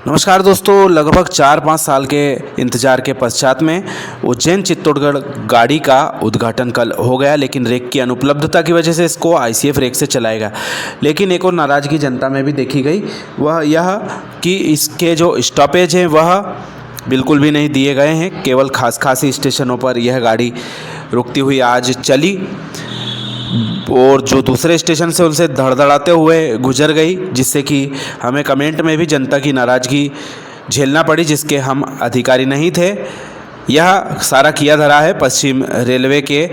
नमस्कार दोस्तों, लगभग 4-5 साल के इंतज़ार के पश्चात में उज्जैन चित्तौड़गढ़ गाड़ी का उद्घाटन कल हो गया। लेकिन रेक की अनुपलब्धता की वजह से इसको आईसीएफ रेक से चलाएगा। लेकिन एक और नाराज़गी जनता में भी देखी गई, वह यह कि इसके जो स्टॉपेज हैं वह बिल्कुल भी नहीं दिए गए हैं। केवल खास ही स्टेशनों पर यह गाड़ी रुकती हुई आज चली और जो दूसरे स्टेशन से उनसे धड़धड़ाते हुए गुजर गई, जिससे कि हमें कमेंट में भी जनता की नाराज़गी झेलना पड़ी, जिसके हम अधिकारी नहीं थे। यह सारा किया धरा है पश्चिम रेलवे के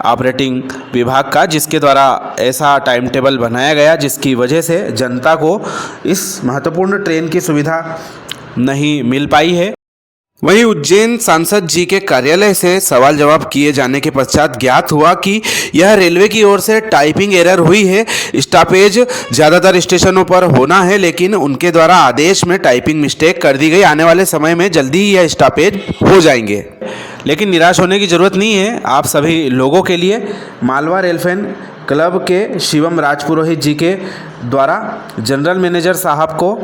ऑपरेटिंग विभाग का, जिसके द्वारा ऐसा टाइम टेबल बनाया गया जिसकी वजह से जनता को इस महत्वपूर्ण ट्रेन की सुविधा नहीं मिल पाई है। वहीं उज्जैन सांसद जी के कार्यालय से सवाल जवाब किए जाने के पश्चात ज्ञात हुआ कि यह रेलवे की ओर से टाइपिंग एरर हुई है। स्टॉपेज ज़्यादातर स्टेशनों पर होना है, लेकिन उनके द्वारा आदेश में टाइपिंग मिस्टेक कर दी गई। आने वाले समय में जल्दी ही यह स्टॉपेज हो जाएंगे। लेकिन निराश होने की ज़रूरत नहीं है। आप सभी लोगों के लिए मालवा रेलफेन क्लब के शिवम राजपुरोहित जी के द्वारा जनरल मैनेजर साहब को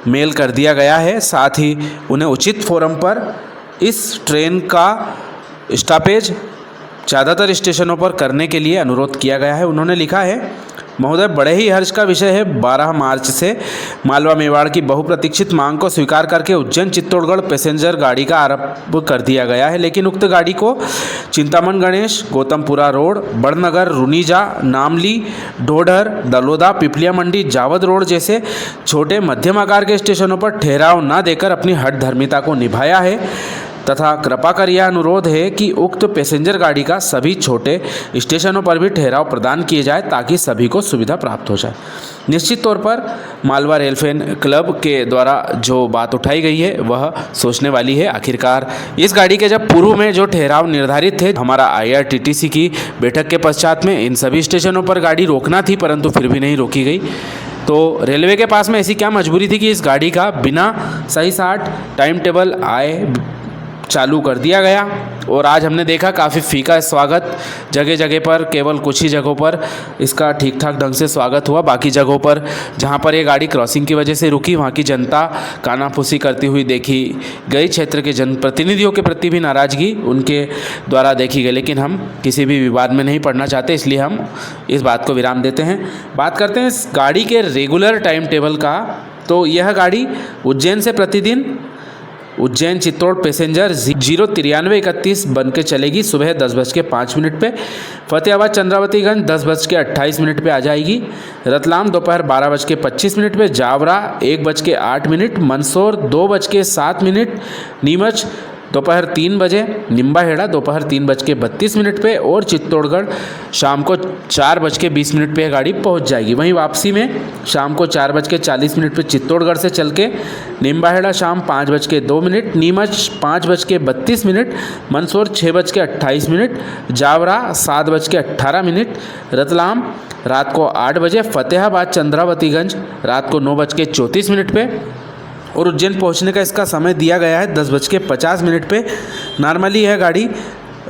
मेल कर दिया गया है। साथ ही उन्हें उचित फोरम पर इस ट्रेन का स्टॉपेज ज़्यादातर स्टेशनों पर करने के लिए अनुरोध किया गया है। उन्होंने लिखा है, महोदय, बड़े ही हर्ष का विषय है। 12 मार्च से मालवा मेवाड़ की बहुप्रतीक्षित मांग को स्वीकार करके उज्जैन चित्तौड़गढ़ पैसेंजर गाड़ी का आरंभ कर दिया गया है। लेकिन उक्त गाड़ी को चिंतामन गणेश, गौतमपुरा रोड, बड़नगर, रुनीजा, नामली, ढोढर, दलोदा, पिपलिया मंडी, जावद रोड जैसे छोटे मध्यम आकार के स्टेशनों पर ठहराव न देकर अपनी हठधर्मिता को निभाया है तथा कृपा कर यह अनुरोध है कि उक्त पैसेंजर गाड़ी का सभी छोटे स्टेशनों पर भी ठहराव प्रदान किए जाए ताकि सभी को सुविधा प्राप्त हो जाए। निश्चित तौर पर मालवा रेलफेन क्लब के द्वारा जो बात उठाई गई है वह सोचने वाली है। आखिरकार इस गाड़ी के जब पूर्व में जो ठहराव निर्धारित थे, हमारा IRTTC की बैठक के पश्चात में इन सभी स्टेशनों पर गाड़ी रोकना थी, परंतु फिर भी नहीं रोकी गई। तो रेलवे के पास में ऐसी क्या मजबूरी थी कि इस गाड़ी का बिना सही साठ टाइम टेबल आए चालू कर दिया गया। और आज हमने देखा काफ़ी फीका स्वागत, जगह जगह पर केवल कुछ ही जगहों पर इसका ठीक ठाक ढंग से स्वागत हुआ। बाकी जगहों पर जहां पर ये गाड़ी क्रॉसिंग की वजह से रुकी, वहां की जनता कानाफूसी करती हुई देखी गई। क्षेत्र के जनप्रतिनिधियों के प्रति भी नाराज़गी उनके द्वारा देखी गई। लेकिन हम किसी भी विवाद में नहीं पड़ना चाहते, इसलिए हम इस बात को विराम देते हैं। बात करते हैं इस गाड़ी के रेगुलर टाइम टेबल का। तो यह गाड़ी उज्जैन से प्रतिदिन उज्जैन चित्तौड़ पैसेंजर 09331 बन के चलेगी। सुबह 10:05 पे फतेहाबाद चंद्रावतीगंज 10:28 पे आ जाएगी। रतलाम दोपहर 12:25 पे, जावरा 1:08, मंदसौर 2:07, नीमच दोपहर 3 बजे, निम्बाहेड़ा दोपहर 3:32 पे और चित्तौड़गढ़ शाम को 4:20 पे गाड़ी पहुंच जाएगी। वहीं वापसी में शाम को 4:40 पे चित्तौड़गढ़ से चल के निम्बाहेड़ा शाम 5:02, नीमच 5:32, मंदसौर 6:28, जावरा 7:18, रतलाम रात को 8 बजे, फतेहाबाद चंद्रावतीगंज रात को 9:34 पे और उज्जैन पहुंचने का इसका समय दिया गया है 10:50 पे। नॉर्मली यह गाड़ी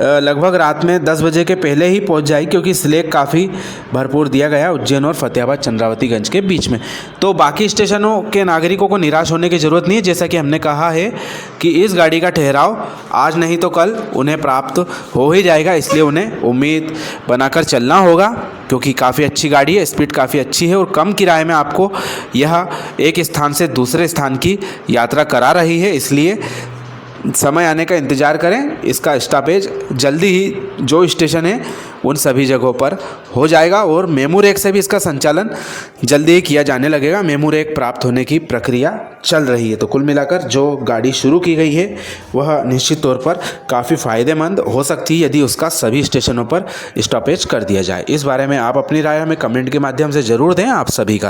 लगभग रात में 10 बजे के पहले ही पहुंच जाएगी, क्योंकि स्लैग काफ़ी भरपूर दिया गया है उज्जैन और फतेहाबाद चंद्रावतीगंज के बीच में। तो बाकी स्टेशनों के नागरिकों को निराश होने की ज़रूरत नहीं है। जैसा कि हमने कहा है कि इस गाड़ी का ठहराव आज नहीं तो कल उन्हें प्राप्त हो ही जाएगा, इसलिए उन्हें उम्मीद बनाकर चलना होगा, क्योंकि काफ़ी अच्छी गाड़ी है, स्पीड काफ़ी अच्छी है और कम किराए में आपको यह एक स्थान से दूसरे स्थान की यात्रा करा रही है। इसलिए समय आने का इंतज़ार करें। इसका स्टॉपेज जल्दी ही जो स्टेशन है उन सभी जगहों पर हो जाएगा और मेमू रेक से भी इसका संचालन जल्दी ही किया जाने लगेगा। मेमू रेक प्राप्त होने की प्रक्रिया चल रही है। तो कुल मिलाकर जो गाड़ी शुरू की गई है वह निश्चित तौर पर काफ़ी फ़ायदेमंद हो सकती है यदि उसका सभी स्टेशनों पर स्टॉपेज कर दिया जाए। इस बारे में आप अपनी राय हमें कमेंट के माध्यम से ज़रूर दें। आप सभी का